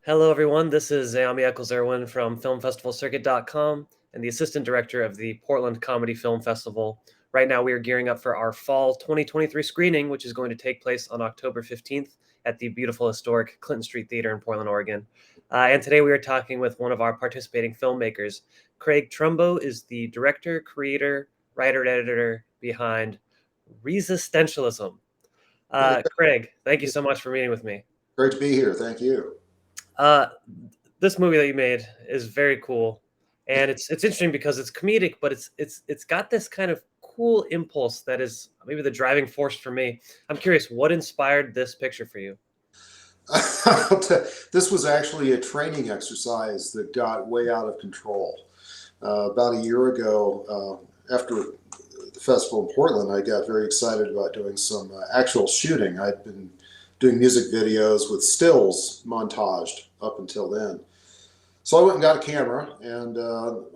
Hello, everyone. This is Naomi Eccles-Irwin from FilmFestivalCircuit.com and the Assistant Director of the Portland Comedy Film Festival. Right now, we are gearing up for our Fall 2023 screening, which is going to take place on October 15th at the beautiful historic Clinton Street Theater in Portland, Oregon. And today we are talking with one of our participating filmmakers. Craig Trumbo is the director, creator, writer, and editor behind Resistentialism. Craig, thank you so much for meeting with me. Great to be here. Thank you. Uh, this movie that you made is very cool, and it's interesting because it's comedic, but it's got this kind of cool impulse that is maybe the driving force for me. I'm curious, what inspired this picture for you? This was actually a training exercise that got way out of control. About a year ago, after the festival in Portland, I got very excited about doing some actual shooting. I'd been doing music videos with stills montaged up until then. So I went and got a camera, and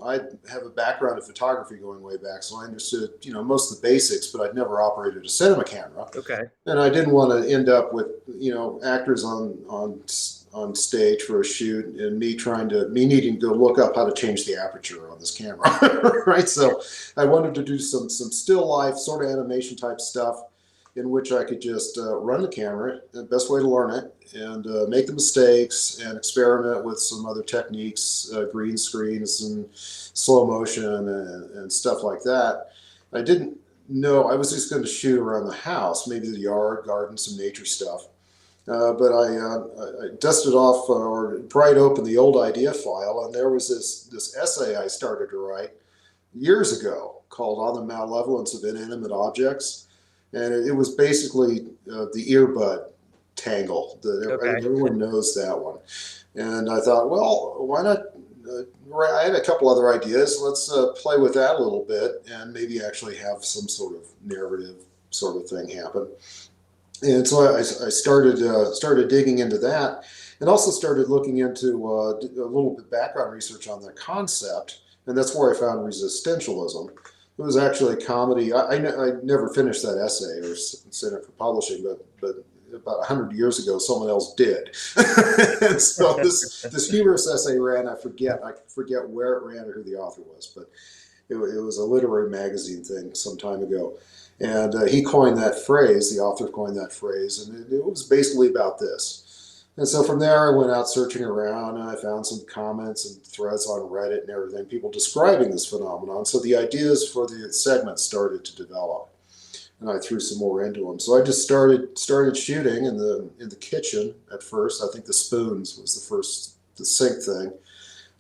I have a background in photography going way back, so I understood, most of the basics, but I'd never operated a cinema camera. Okay. And I didn't want to end up with, actors on stage for a shoot and me needing to look up how to change the aperture on this camera, right? So I wanted to do some still life sort of animation type stuff in which I could just run the camera, the best way to learn it, and make the mistakes and experiment with some other techniques, green screens and slow motion and stuff like that. I didn't know, I was just going to shoot around the house, maybe the yard, garden, some nature stuff. But I dusted off or pried open the old idea file, and there was this essay I started to write years ago called On the Malevolence of Inanimate Objects. And it was basically the earbud tangle. Okay. Everyone knows that one. And I thought, well, why not? I had a couple other ideas. Let's play with that a little bit and maybe actually have some sort of narrative sort of thing happen. And so I started digging into that, and also started looking into a little bit background research on the concept, and that's where I found Resistentialism. It was actually a comedy. I never finished that essay or sent it for publishing, but about 100 years ago, someone else did. And so this humorous essay ran. I forget where it ran or who the author was, but it was a literary magazine thing some time ago. And he coined that phrase. The author coined that phrase, and it was basically about this. And so from there, I went out searching around, and I found some comments and threads on Reddit and everything, people describing this phenomenon. So the ideas for the segment started to develop, and I threw some more into them. So I just started shooting in the kitchen at first. I think the spoons was the sink thing,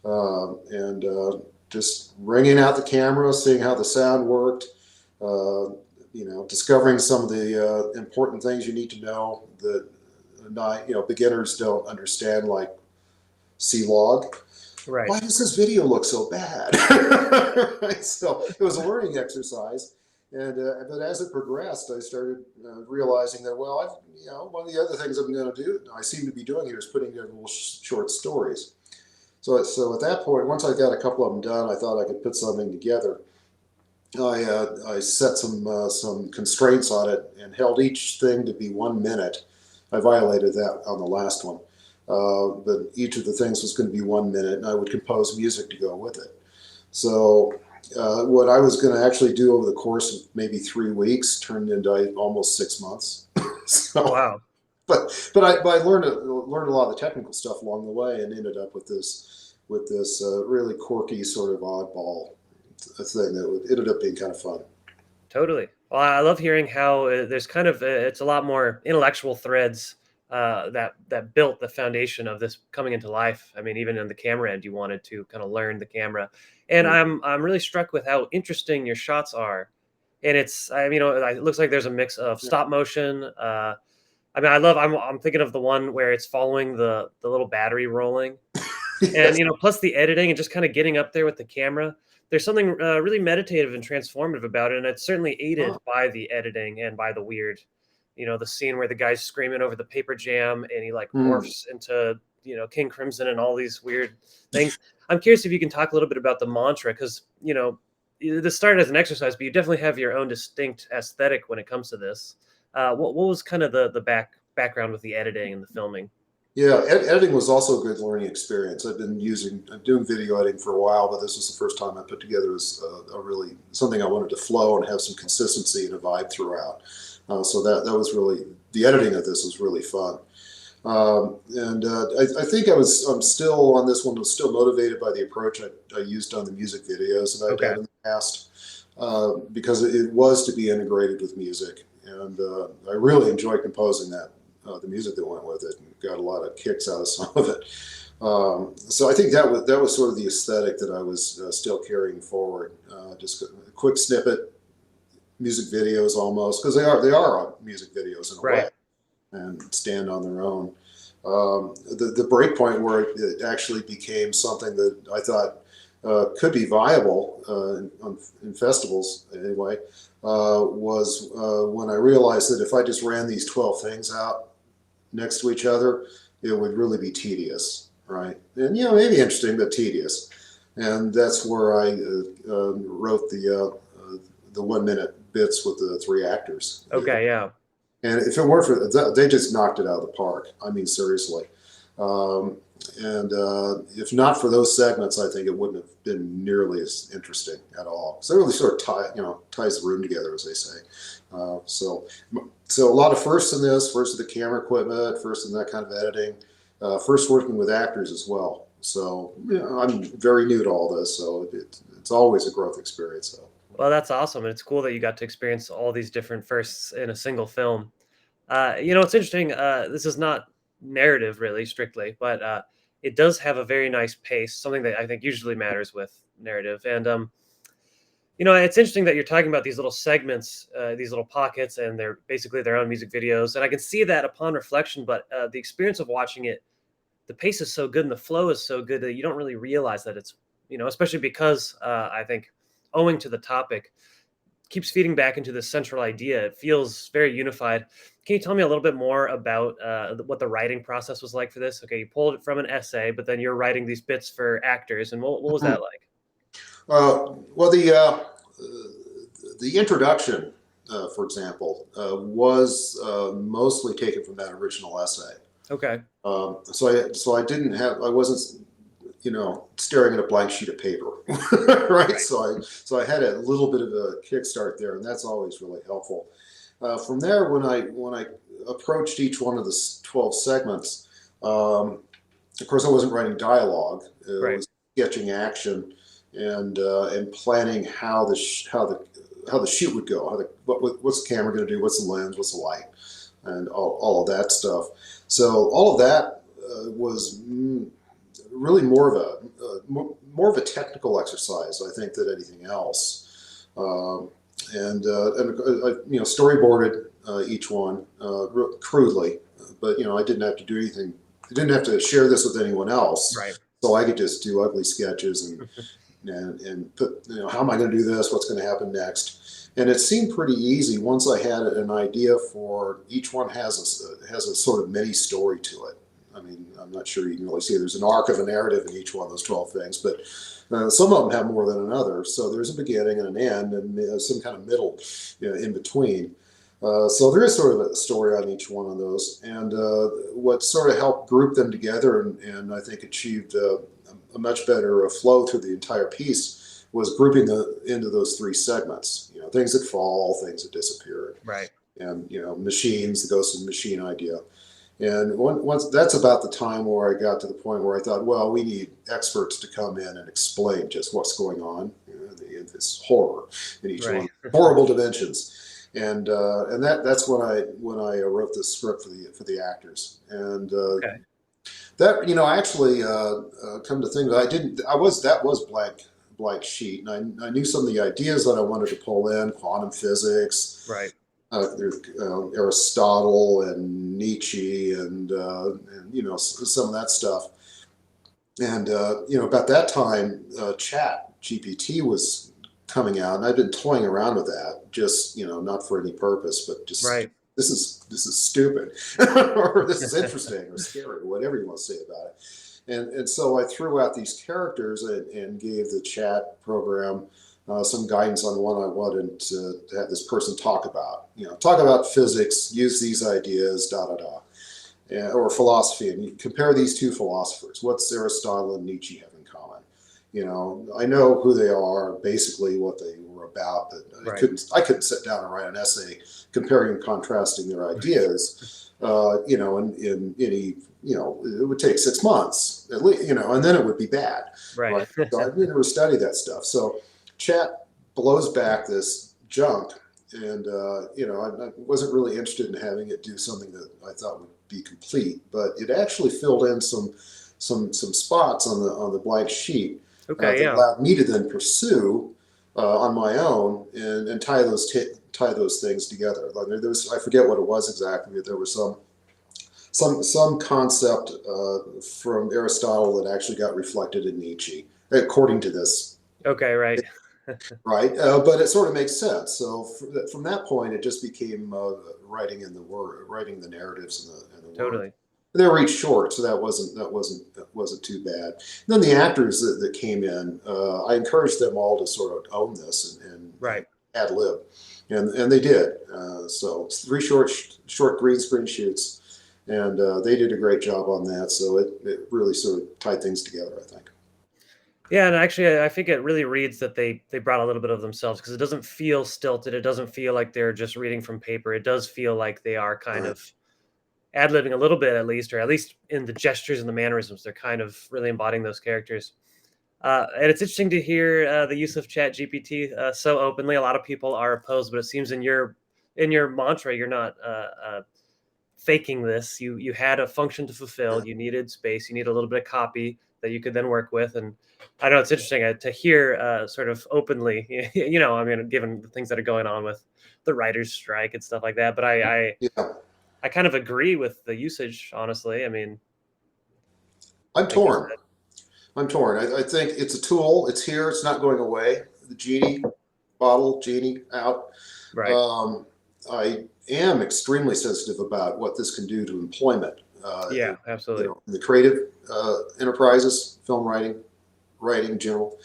and just ringing out the camera, seeing how the sound worked. Discovering some of the important things you need to know that beginners don't understand, like C-Log. Right. Why does this video look so bad? Right? So it was a learning exercise, and but as it progressed, I started realizing that one of the other things I seem to be doing here is putting together little short stories. So at that point, once I got a couple of them done, I thought I could put something together. I set some constraints on it and held each thing to be 1 minute. I violated that on the last one, but each of the things was going to be 1 minute, and I would compose music to go with it. So what I was going to actually do over the course of maybe 3 weeks turned into almost 6 months. So, Wow. but I learned a lot of the technical stuff along the way, and ended up with this really quirky sort of oddball thing that ended up being kind of fun. Totally. Well, I love hearing how there's kind of it's a lot more intellectual threads that built the foundation of this coming into life. I mean, even in the camera end, you wanted to kind of learn the camera, and I'm really struck with how interesting your shots are. And it looks like there's a mix of stop motion. I'm thinking of the one where it's following the little battery rolling, and Yes. plus the editing and just kind of getting up there with the camera. There's something really meditative and transformative about it, and it's certainly aided Oh. by the editing and by the weird, the scene where the guy's screaming over the paper jam and he like Mm. morphs into King Crimson and all these weird things. I'm curious if you can talk a little bit about the mantra, because this started as an exercise, but you definitely have your own distinct aesthetic when it comes to this. What was kind of the background with the editing and the filming? Yeah, editing was also a good learning experience. I'm doing video editing for a while, but this was the first time I put together a really something I wanted to flow and have some consistency and a vibe throughout. So that was really, the editing of this was really fun. I think I'm still on this one, was still motivated by the approach I used on the music videos that I'd Okay. had in the past, because it was to be integrated with music. And I really enjoyed composing the music that went with it, and got a lot of kicks out of some of it. So I think that was sort of the aesthetic that I was still carrying forward. Just a quick snippet, music videos almost, because they are music videos in a way, Right. and stand on their own. The break point where it actually became something that I thought could be viable in festivals anyway, was when I realized that if I just ran these 12 things out next to each other, it would really be tedious, right? And maybe interesting, but tedious. And that's where I wrote the 1 minute bits with the three actors. Okay. Yeah. And if it weren't for that, they just knocked it out of the park. I mean, seriously. Um, and if not for those segments, I think it wouldn't have been nearly as interesting at all. So it really sort of ties the room together, as they say. So a lot of firsts in this, first of the camera equipment, first in that kind of editing, first working with actors as well. So I'm very new to all this, so it's always a growth experience. So. Well, that's awesome, and it's cool that you got to experience all these different firsts in a single film. It's interesting. This is not narrative really strictly, but it does have a very nice pace, something that I think usually matters with narrative. And it's interesting that you're talking about these little segments, these little pockets, and they're basically their own music videos. And I can see that upon reflection, but the experience of watching it, the pace is so good and the flow is so good that you don't really realize that it's, especially because I think owing to the topic, keeps feeding back into this central idea. It feels very unified. Can you tell me a little bit more about what the writing process was like for this? Okay, you pulled it from an essay, but then you're writing these bits for actors, and what was that like? Well, the introduction, for example, was mostly taken from that original essay. Okay. So I wasn't staring at a blank sheet of paper, right? Right. So I had a little bit of a kickstart there, and that's always really helpful. From there, when I approached each one of the 12 segments, of course, I wasn't writing dialogue. It Right. was sketching action and planning how the shoot would go. What's the camera going to do? What's the lens? What's the light? And all of that stuff. So all of that was really more of a technical exercise, I think, than anything else. And I storyboarded each one crudely, but I didn't have to do anything. I didn't have to share this with anyone else, Right. so I could just do ugly sketches and put, how am I going to do this? What's going to happen next? And it seemed pretty easy once I had an idea for each one has a sort of mini story to it. I mean, I'm not sure you can really see there's an arc of a narrative in each one of those 12 things, but some of them have more than another. So there's a beginning and an end and some kind of middle in between. So there is sort of a story on each one of those. And what sort of helped group them together and I think achieved a much better flow through the entire piece was grouping into those three segments. Things that fall, things that disappear, Right. and machines, the ghost of the machine idea. And once that's about the time where I got to the point where I thought, well, we need experts to come in and explain just what's going on, this horror in each Right. one, horrible dimensions, and that's when I wrote the script for the actors, and Okay. that actually come to think of it, that was blank sheet, and I knew some of the ideas that I wanted to pull in, quantum physics. Right. Aristotle and Nietzsche and some of that stuff. And about that time, Chat GPT was coming out, and I've been toying around with that, just not for any purpose, but just Right. this is stupid, or this is interesting, or scary, or whatever you want to say about it. And so I threw out these characters and gave the Chat program some guidance on what I wanted to have this person talk about. Talk about physics, use these ideas, da da da. or philosophy, and you compare these two philosophers. What's Aristotle and Nietzsche have in common? I know who they are, basically what they were about, but Right. I couldn't sit down and write an essay comparing and contrasting their ideas. In any, it would take 6 months at least, and then it would be bad. Right. So I never studied that stuff. So chat blows back this junk, and I wasn't really interested in having it do something that I thought would be complete, but it actually filled in some spots on the blank sheet Okay. that Yeah. allowed me to then pursue on my own and tie those things together. Like there was, I forget what it was exactly, but there was some concept from Aristotle that actually got reflected in Nietzsche, according to this. Okay. Right. Right, but it sort of makes sense. So from that point, it just became writing the narratives and the work. Totally. They were each short, so that wasn't too bad. And then the actors that came in, I encouraged them all to sort of own this and Right. ad lib, and they did. So 3 short green screen shoots, and they did a great job on that. So it really sort of tied things together, I think. Yeah, and actually, I think it really reads that they brought a little bit of themselves, because it doesn't feel stilted. It doesn't feel like they're just reading from paper. It does feel like they are kind Right. of ad-libbing a little bit, at least, or at least in the gestures and the mannerisms. They're kind of really embodying those characters. And it's interesting to hear the use of Chat GPT so openly. A lot of people are opposed, but it seems in your mantra, you're not faking this. You had a function to fulfill. Yeah. You needed space. You need a little bit of copy that you could then work with. And I know it's interesting to hear sort of openly, I mean, given the things that are going on with the writers' strike and stuff like that. But Yeah. I kind of agree with the usage, honestly. I mean, I'm like you torn. said. I'm torn. I think it's a tool. It's here. It's not going away. The genie out. Right. I am extremely sensitive about what this can do to employment. Yeah, absolutely. In the creative enterprises, film writing in general.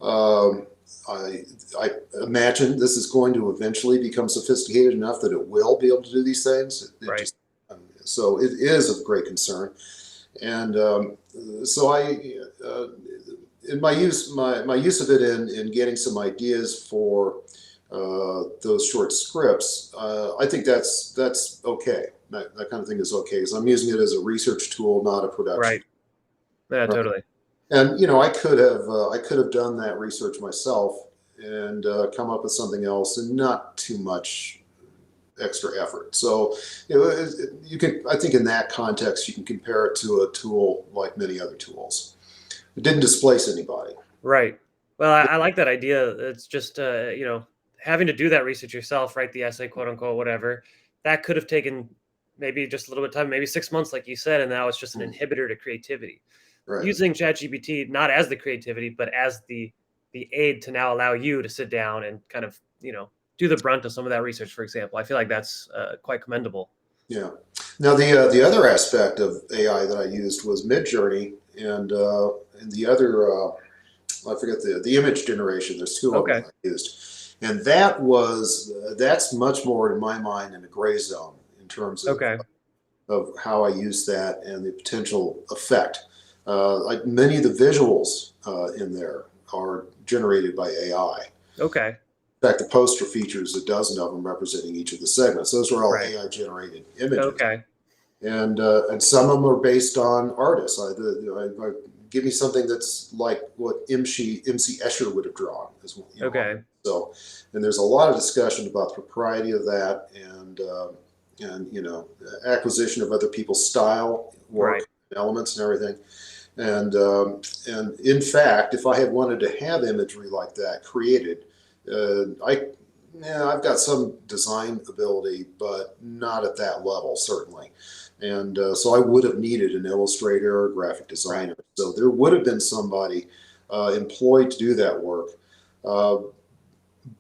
Um, I imagine this is going to eventually become sophisticated enough that it will be able to do these things. Right. So it is of great concern, and so in my use of it in getting some ideas for those short scripts, I think that's okay. That kind of thing is okay, because I'm using it as a research tool, not a production. Right. Yeah, totally. And I could have done that research myself and come up with something else, and not too much extra effort. So you can, I think in that context, you can compare it to a tool like many other tools. It didn't displace anybody. Right. Well, I like that idea. It's just, having to do that research yourself, write the essay, quote unquote, whatever, that could have taken maybe just a little bit of time, maybe 6 months, like you said, and now it's just an inhibitor to creativity. Right. Using ChatGPT not as the creativity, but as the aid to now allow you to sit down and kind of, do the brunt of some of that research, for example. I feel like that's quite commendable. Yeah. Now the other aspect of AI that I used was Midjourney, and the other I forget the image generation. There's 2 of them Okay. I used, and that's much more in my mind in a gray zone in terms Okay. of how I use that and the potential effect. Like many of the visuals in there are generated by AI. Okay. In fact, the poster features a dozen of them representing each of the segments. Those are all Right. AI generated images. Okay. And some of them are based on artists. I give me something that's like what MC Escher would have drawn. Okay. So, and there's a lot of discussion about the propriety of that, and acquisition of other people's style, work, Right. elements, and everything. And in fact, if I had wanted to have imagery like that created, I've got some design ability, but not at that level, certainly. And so I would have needed an illustrator or graphic designer. So there would have been somebody employed to do that work.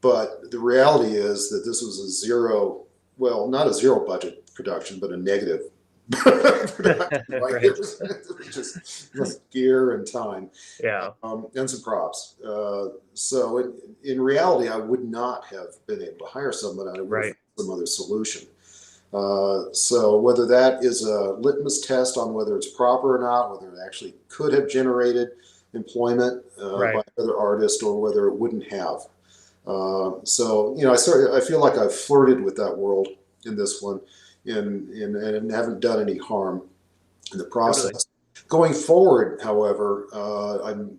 But the reality is that this was not a zero budget production, but a negative production. Right? Right. It was just gear and time. Yeah. And some props. So in reality, I would not have been able to hire someone. I would have Right. found some other solution. So whether that is a litmus test on whether it's proper or not, whether it actually could have generated employment Right. by another artist, or whether it wouldn't have. So I feel like I've flirted with that world in this one, and haven't done any harm in the Totally. process. Going forward, however, I'm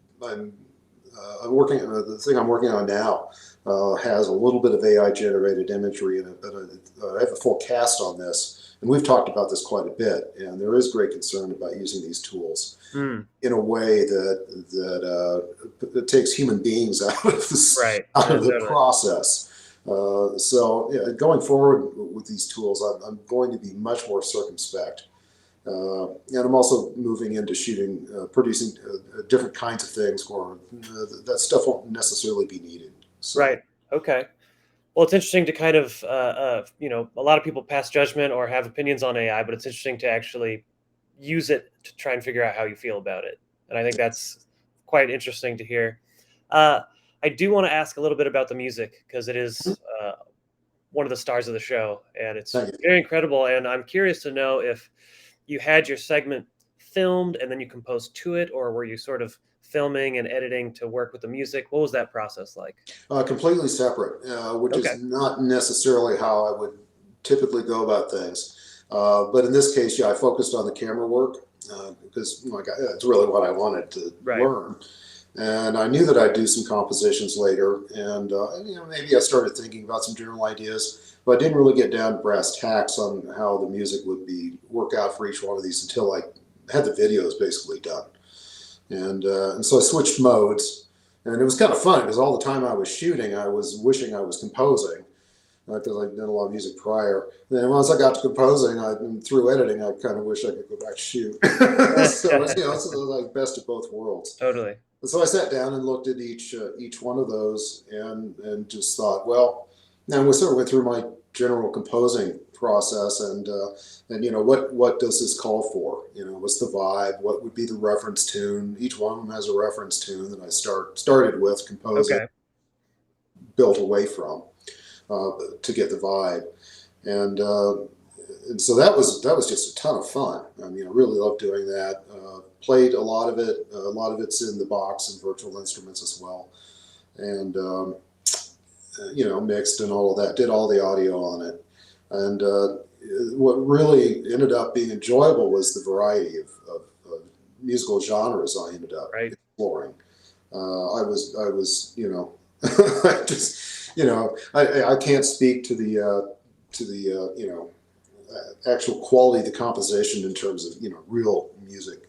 working. The thing I'm working on now has a little bit of AI generated imagery in it, but I have a full cast on this, and we've talked about this quite a bit. And there is great concern about using these tools Mm, in a way that takes human beings right. out Yeah, of the totally. process. So yeah, going forward with these tools, I'm going to be much more circumspect. And I'm also moving into shooting, producing different kinds of things where that stuff won't necessarily be needed. So Right. Okay. Well, it's interesting to kind of, a lot of people pass judgment or have opinions on AI, but it's interesting to actually use it to try and figure out how you feel about it. And I think that's quite interesting to hear. Uh, I do want to ask a little bit about the music because it is one of the stars of the show, and it's thank you. very incredible. And I'm curious to know if you had your segment filmed and then you composed to it, or were you sort of filming and editing to work with the music? What was that process like? Completely separate, which Okay. is not necessarily how I would typically go about things. But in this case, yeah, I focused on the camera work because it's really what I wanted to Right. learn. And I knew that I'd do some compositions later, and maybe I started thinking about some general ideas, but I didn't really get down to brass tacks on how the music would be work out for each one of these until I had the videos basically done. And so I switched modes, and it was kind of fun because all the time I was shooting, I was wishing I was composing because I'd done a lot of music prior. And then once I got to composing, through editing, I kind of wish I could go back to shoot. So it's like best of both worlds. Totally. And so I sat down and looked at each one of those, and just thought, well, now we sort of went through my general composing process, and what does this call for? What's the vibe? What would be the reference tune? Each one of them has a reference tune that I started with composing, Okay. built away from to get the vibe, and so that was just a ton of fun. I mean, I really loved doing that. Played a lot of it. A lot of it's in the box and virtual instruments as well, and mixed and all of that. Did all the audio on it, and what really ended up being enjoyable was the variety of musical genres I ended up Right. exploring. I just I can't speak to the actual quality of the composition in terms of real music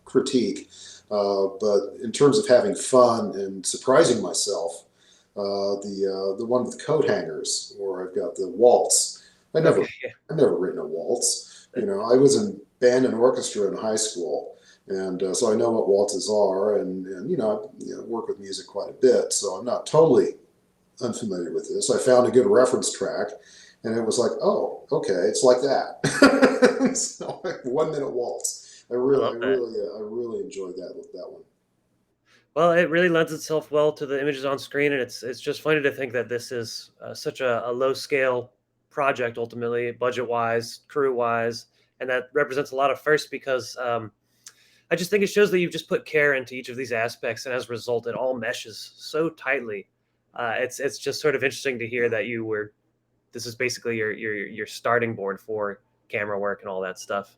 critique, but in terms of having fun and surprising myself, the one with coat hangers, or I've got the waltz. I never Okay. Yeah. I've never written a waltz. I was in band and orchestra in high school, and so I know what waltzes are, and I work with music quite a bit, so I'm not totally unfamiliar with this. I found a good reference track, and it was like, oh, okay, it's like that. So 1 minute waltz. I I really, I love that. really, I really enjoyed that one. Well, it really lends itself well to the images on screen, and it's just funny to think that this is such a low scale project, ultimately, budget wise, crew wise, and that represents a lot of firsts because I just think it shows that you've just put care into each of these aspects, and as a result, it all meshes so tightly. It's just sort of interesting to hear that you were. This is basically your starting board for camera work and all that stuff.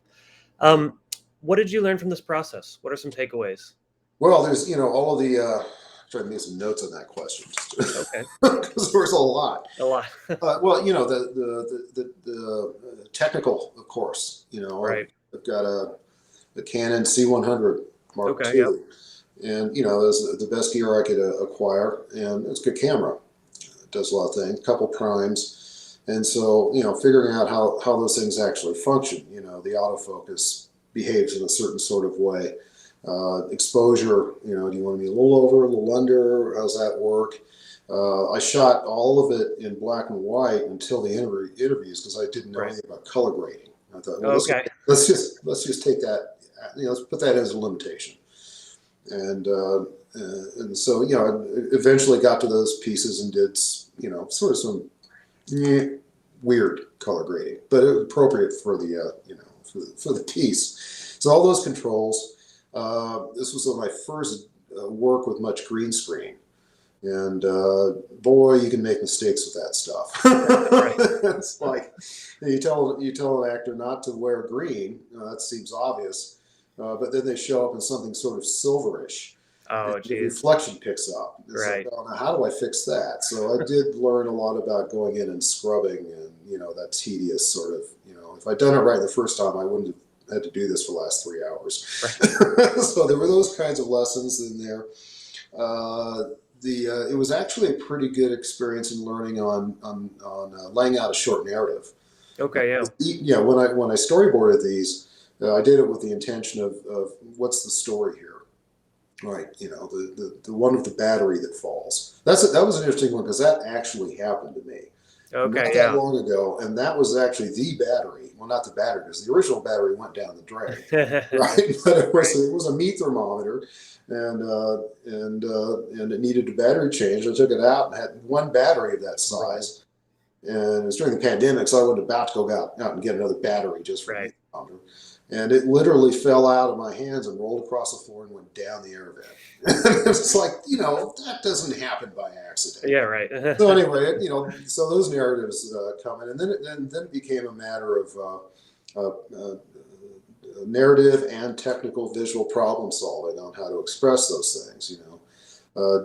Um, what did you learn from this process? What are some takeaways? Well, there's all of the. Try to make some notes on that question Okay, because there's a lot. a lot. Well, the technical, of course. Right. I've got a Canon C100 Mark Okay. Yep. II, and that's the best gear I could acquire, and it's a good camera. It does a lot of things, a couple primes, and so figuring out how those things actually function. The autofocus behaves in a certain sort of way. Exposure, do you want to be a little over, a little under? How's that work? I shot all of it in black and white until the interviews because I didn't know Right. anything about color grading. I thought, well, Okay. let's just take that, let's put that as a limitation. And so I eventually got to those pieces and did sort of some weird color grading, but appropriate for the for the piece. So all those controls. This was my first work with much green screen, and boy, you can make mistakes with that stuff. It's like you tell an actor not to wear green. That seems obvious, but then they show up in something sort of silverish. Oh, The geez. reflection picks up. It's Right. like, oh, now how do I fix that? So I did learn a lot about going in and scrubbing, and that tedious sort of, if I'd done it right the first time, I wouldn't have had to do this for the last 3 hours. Right. So there were those kinds of lessons in there. It was actually a pretty good experience in learning on laying out a short narrative. Okay. Yeah. Yeah, when I storyboarded these, I did it with the intention of what's the story here. Right, the one with the battery that falls. That was an interesting one because that actually happened to me Okay. not that long ago, and that was actually the battery. Well, not the battery because the original battery went down the drain, right? But it was a meat thermometer, and it needed a battery change. I took it out and had one battery of that size, and it was during the pandemic, so I wasn't about to go out and get another battery just for a meat thermometer. And it literally fell out of my hands and rolled across the floor and went down the air vent. It's like, that doesn't happen by accident. Yeah. Right. So anyway, so those narratives come in, and then it became a matter of narrative and technical visual problem solving on how to express those things.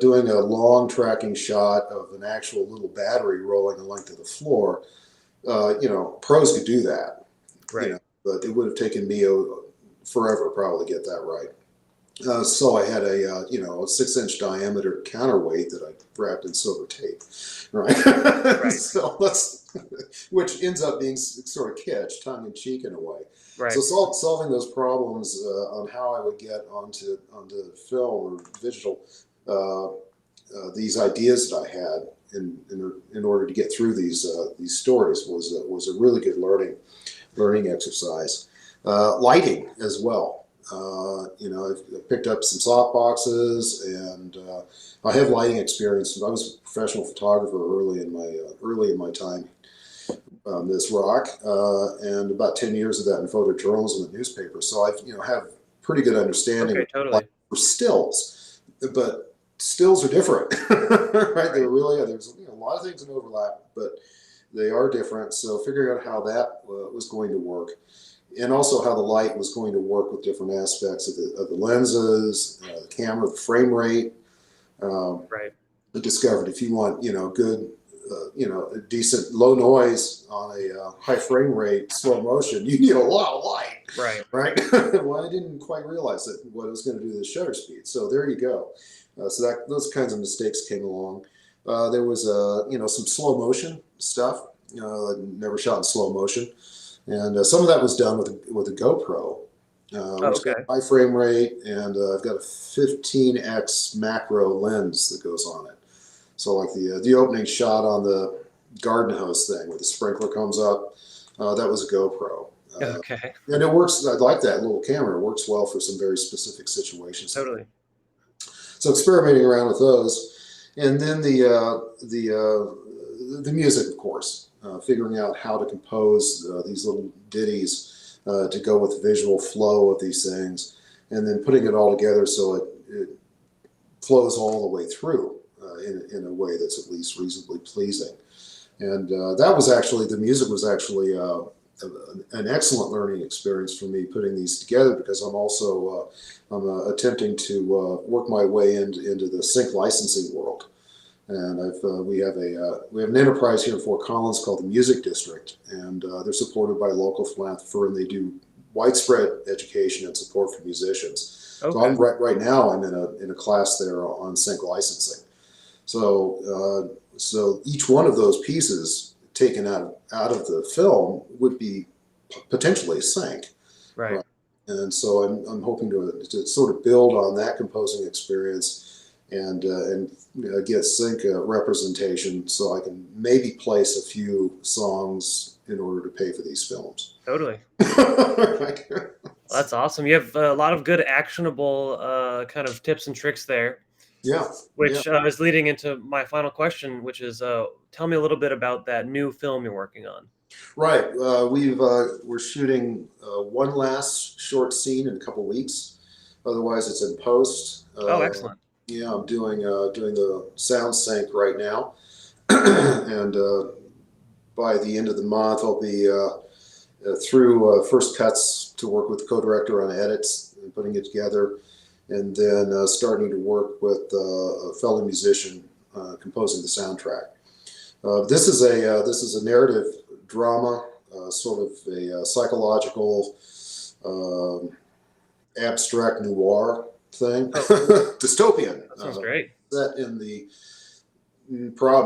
Doing a long tracking shot of an actual little battery rolling the length of the floor. Pros could do that. Right. But it would have taken me forever probably to get that right. So I had a 6-inch diameter counterweight that I wrapped in silver tape, right? Right. So which ends up being sort of kitsch, tongue in cheek in a way. Right. So solving those problems on how I would get onto film or digital, these ideas that I had in order to get through these stories was a really good learning exercise. Lighting as well. I've picked up some soft boxes, and I have lighting experience. I was a professional photographer early in my time on this rock, and about 10 years of that in photojournalism and newspaper. So I've have pretty good understanding Okay. Totally. for stills, but stills are different, right? They really are. There's a lot of things in overlap, but they are different. So figuring out how that was going to work, and also how the light was going to work with different aspects of the lenses, the camera, the frame rate. Right. I discovered if you want, good, a decent low noise on a high frame rate, slow motion, you need a lot of light. Right. Right. Well, I didn't quite realize what it was going to do to the shutter speed. So there you go. So those kinds of mistakes came along. There was some slow motion stuff. I never shot in slow motion, and some of that was done with a GoPro, which got high frame rate, and I've got a 15x macro lens that goes on it. So like the opening shot on the garden hose thing where the sprinkler comes up, that was a GoPro. Okay. And it works. I like that little camera. It works well for some very specific situations. Totally. So experimenting around with those, and then the music, of course, figuring out how to compose these little ditties to go with the visual flow of these things, and then putting it all together so it flows all the way through in a way that's at least reasonably pleasing. And that was actually, the music was actually an excellent learning experience for me putting these together, because I'm also attempting to work my way into the sync licensing world. And we have an enterprise here in Fort Collins called the Music District, and they're supported by a local philanthropist, and they do widespread education and support for musicians. Okay. So I'm right now I'm in a class there on sync licensing. So each one of those pieces taken out of the film would be potentially sync. Right. And so I'm hoping to sort of build on that composing experience and get sync representation, so I can maybe place a few songs in order to pay for these films. Totally. Well, that's awesome. You have a lot of good actionable kind of tips and tricks there. Yeah. which is leading into my final question, which is tell me a little bit about that new film you're working on. Right. We're shooting one last short scene in a couple weeks. Otherwise, it's in post. Oh, excellent. Yeah, I'm doing the sound sync right now, and by the end of the month, I'll be through first cuts to work with the co-director on edits and putting it together, and then starting to work with a fellow musician composing the soundtrack. This is a narrative drama, sort of a psychological, abstract noir thing, dystopian. That sounds great. Set in the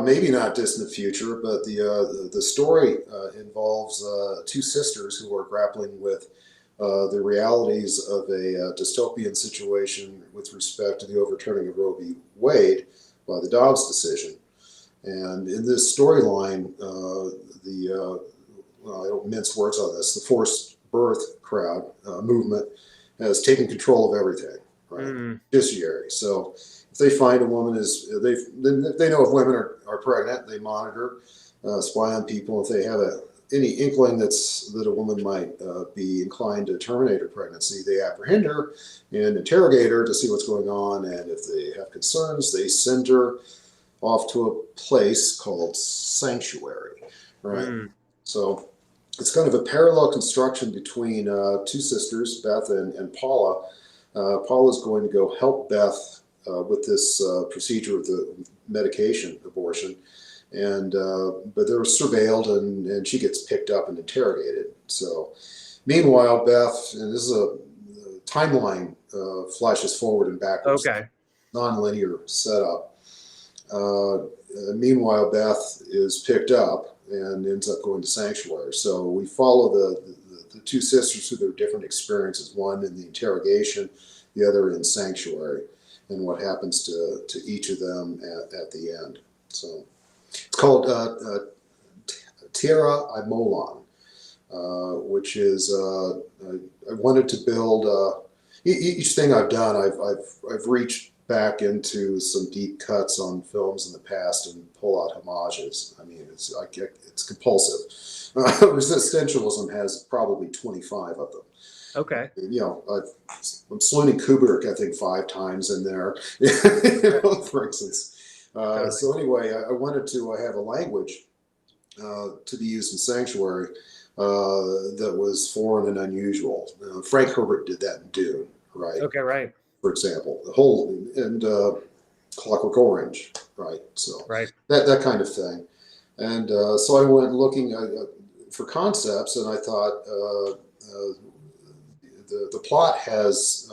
maybe not distant future, but the story involves two sisters who are grappling with the realities of a dystopian situation with respect to the overturning of Roe v. Wade by the Dobbs decision. And in this storyline, I don't mince words on this, the forced birth crowd movement has taken control of everything, right? Judiciary. So if they find a woman they know if women are pregnant, they monitor, spy on people. If they have any inkling that a woman might be inclined to terminate her pregnancy, they apprehend her and interrogate her to see what's going on. And if they have concerns, they send her off to a place called Sanctuary, right? So it's kind of a parallel construction between two sisters, Beth and Paula. Paula's going to go help Beth with this procedure with the medication abortion, and but they're surveilled, and she gets picked up and interrogated. So meanwhile, Beth, and this is a timeline flashes forward and backwards, non-linear setup. Meanwhile, Beth is picked up and ends up going to Sanctuary. So we follow the two sisters through their different experiences, one in the interrogation, the other in Sanctuary, and what happens to each of them at the end. So it's called Tierra y Molan, which is I wanted to build each thing I've done. I've reached back into some deep cuts on films in the past and pull out homages. I mean, it's compulsive. Resistentialism has probably 25 of them. Okay. I'm salooning Kubrick, I think, 5 times in there, for instance. So anyway, I wanted to have a language to be used in Sanctuary that was foreign and unusual. Frank Herbert did that in Dune, right? Okay, right. For example, the whole and Clockwork Orange, right? So that kind of thing. And so I went looking for concepts, and I thought the plot has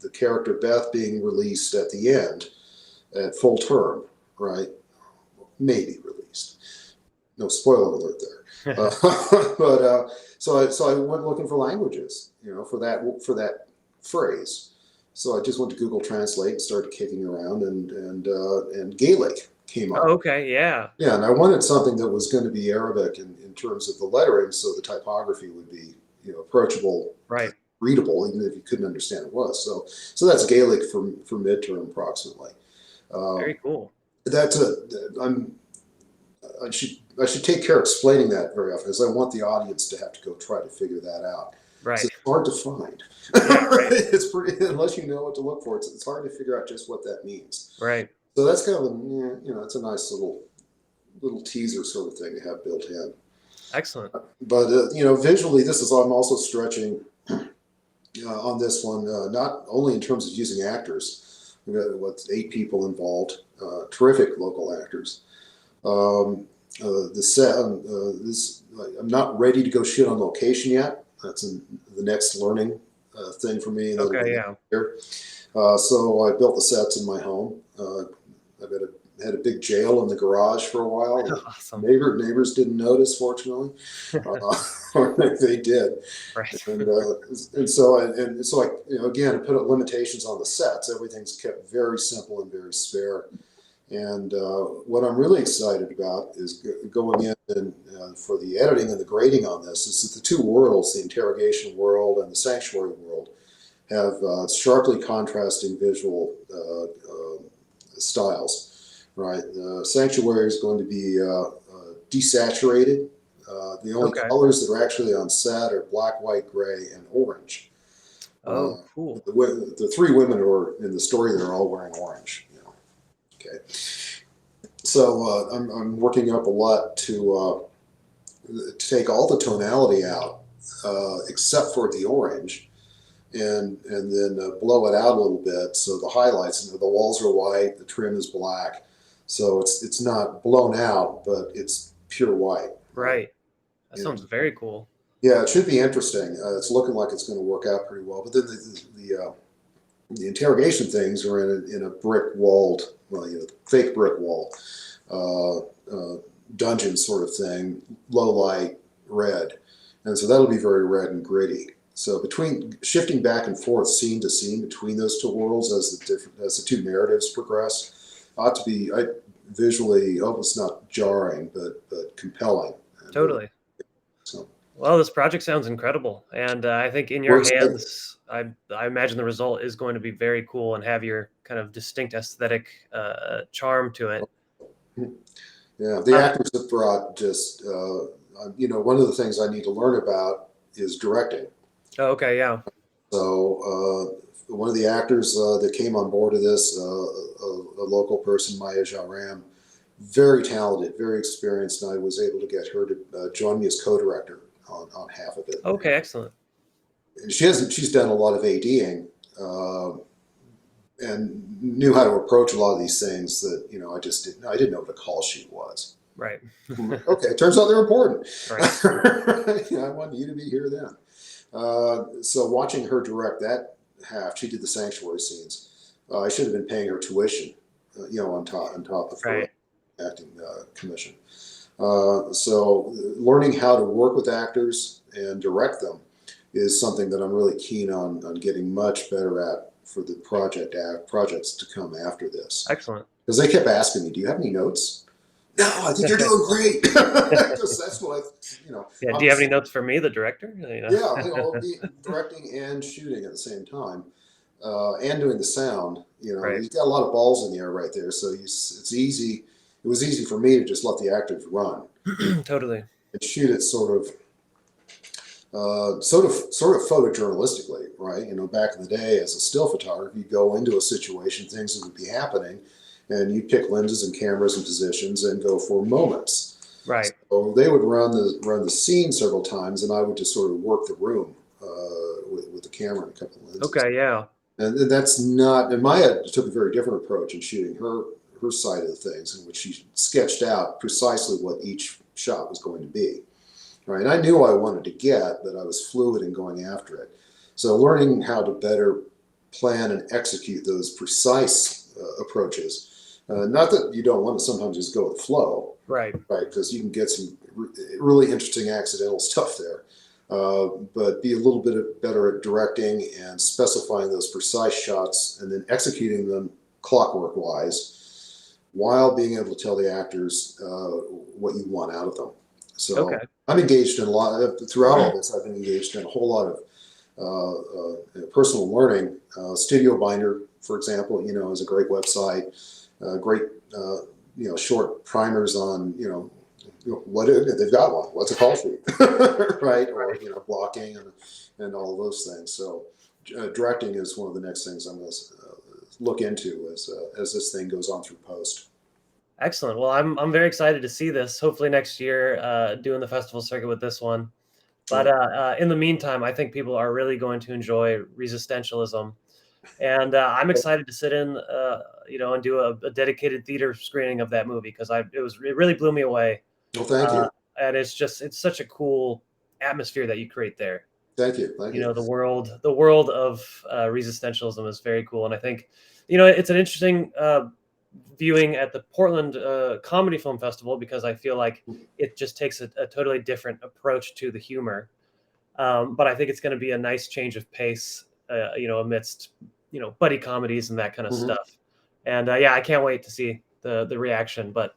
the character Beth being released at the end at full term, right? Maybe released. No spoiler alert there. But so I went looking for languages, for that phrase. So I just went to Google Translate and started kicking around, and Gaelic came up. Oh, okay, yeah. Yeah, and I wanted something that was going to be Arabic in terms of the lettering, so the typography would be approachable, right, readable, even if you couldn't understand it was. So that's Gaelic for midterm approximately. Very cool. I should take care of explaining that very often, because I want the audience to have to go try to figure that out. Right. It's hard to find. Yeah, right. It's pretty, unless you know what to look for. It's hard to figure out just what that means. Right. So that's kind of it's a nice little teaser sort of thing to have built in. Excellent. But visually, I'm also stretching on this one, not only in terms of using actors. We've got 8 people involved, terrific local actors. The set, I'm not ready to go shoot on location yet. That's the next learning thing for me. Okay, yeah. Here. So I built the sets in my home. I've had a big jail in the garage for a while. Awesome. Neighbors didn't notice, fortunately, or they did. Right. And so again, I put up limitations on the sets. Everything's kept very simple and very spare. And what I'm really excited about is going in and for the editing and the grading on this is that the two worlds, the interrogation world and the sanctuary world, have sharply contrasting visual styles, right? The Sanctuary is going to be desaturated. The only Okay. colors that are actually on set are black, white, gray, and orange. Oh, cool. The three women who are in the story, they're all wearing orange. Okay. So I'm working up a lot to take all the tonality out, except for the orange, and then blow it out a little bit. So the highlights, the walls are white, the trim is black, so it's not blown out, but it's pure white. Right. That Yeah. sounds very cool. Yeah, it should be interesting. It's looking like it's going to work out pretty well. But then the interrogation things are in a brick walled, well, fake brick wall, dungeon sort of thing, low light, red, and so that'll be very red and gritty. So between shifting back and forth, scene to scene between those two worlds as the two narratives progress, ought to be visually almost not jarring, but compelling. Totally. So. Well, this project sounds incredible, and I think in your hands, I imagine the result is going to be very cool and have your kind of distinct aesthetic charm to it. Yeah, the actors have brought just, one of the things I need to learn about is directing. Oh, okay, yeah. So one of the actors that came on board of this, a local person, Maya Jaram, very talented, very experienced, and I was able to get her to join me as co-director on half of it. Okay, excellent. And she's done a lot of ADing and knew how to approach a lot of these things that I didn't know what a call sheet was. Right. Okay, it turns out they're important. Right. I want you to be here then. So watching her direct that half, she did the Sanctuary scenes. I should have been paying her tuition, on top of her acting commission. So learning how to work with actors and direct them is something that I'm really keen on getting much better at for the projects to come after this. Excellent. Because they kept asking me, "Do you have any notes?" No, I think you're doing great. That's what Yeah. Do you have any notes for me, the director? Yeah, directing and shooting at the same time, and doing the sound. Right. He's got a lot of balls in the air right there, so it's easy. It was easy for me to just let the actors run. Totally. And shoot it sort of photojournalistically, right? Back in the day, as a still photographer, you go into a situation, things that would be happening, and you pick lenses and cameras and positions and go for moments. Right. So they would run the scene several times, and I would just sort of work the room with the camera and a couple of lenses. Okay, yeah. And that's not. And Maya took a very different approach in shooting her side of the things, in which she sketched out precisely what each shot was going to be. Right. And I knew I wanted to get, but I was fluid in going after it. So learning how to better plan and execute those precise approaches. Not that you don't want to sometimes just go with flow, right? Because you can get some really interesting accidental stuff there. But be a little bit better at directing and specifying those precise shots and then executing them clockwork-wise, while being able to tell the actors what you want out of them. So I'm engaged in a lot throughout all this. I've been engaged in a whole lot of personal learning. Studio Binder, for example, is a great website. Great, short primers on, what they've got one. What's a call sheet, right? Or blocking and all of those things. So directing is one of the next things I'm going to look into as this thing goes on through post. Excellent. Well, I'm very excited to see this. Hopefully next year, doing the festival circuit with this one. But in the meantime, I think people are really going to enjoy Resistentialism. And I'm excited to sit in, and do a dedicated theater screening of that movie, because it really blew me away. Well, thank you. And it's such a cool atmosphere that you create there. Thank you. Thank you. The world of Resistentialism is very cool, and I think, it's an interesting viewing at the Portland Comedy Film Festival, because I feel like it just takes a totally different approach to the humor. But I think it's going to be a nice change of pace, amidst, buddy comedies and that kind of stuff. And I can't wait to see the reaction. But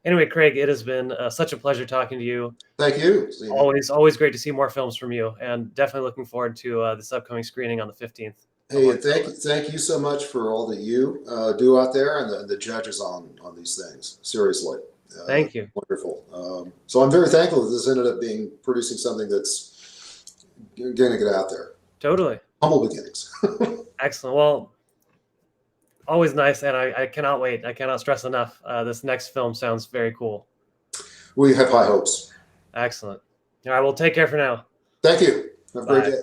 anyway, Craig, it has been such a pleasure talking to you. Thank you. Always great to see more films from you, and definitely looking forward to this upcoming screening on the 15th. Hey, and thank you so much for all that you do out there, and the judges on these things. Seriously, Thank you. wonderful. So I'm very thankful that this ended up producing something that's going to get out there. Totally. Humble beginnings. Excellent. Well, always nice, and I cannot wait. I cannot stress enough. This next film sounds very cool. We have high hopes. Excellent. All right, well, take care for now. Thank you. Have a great day.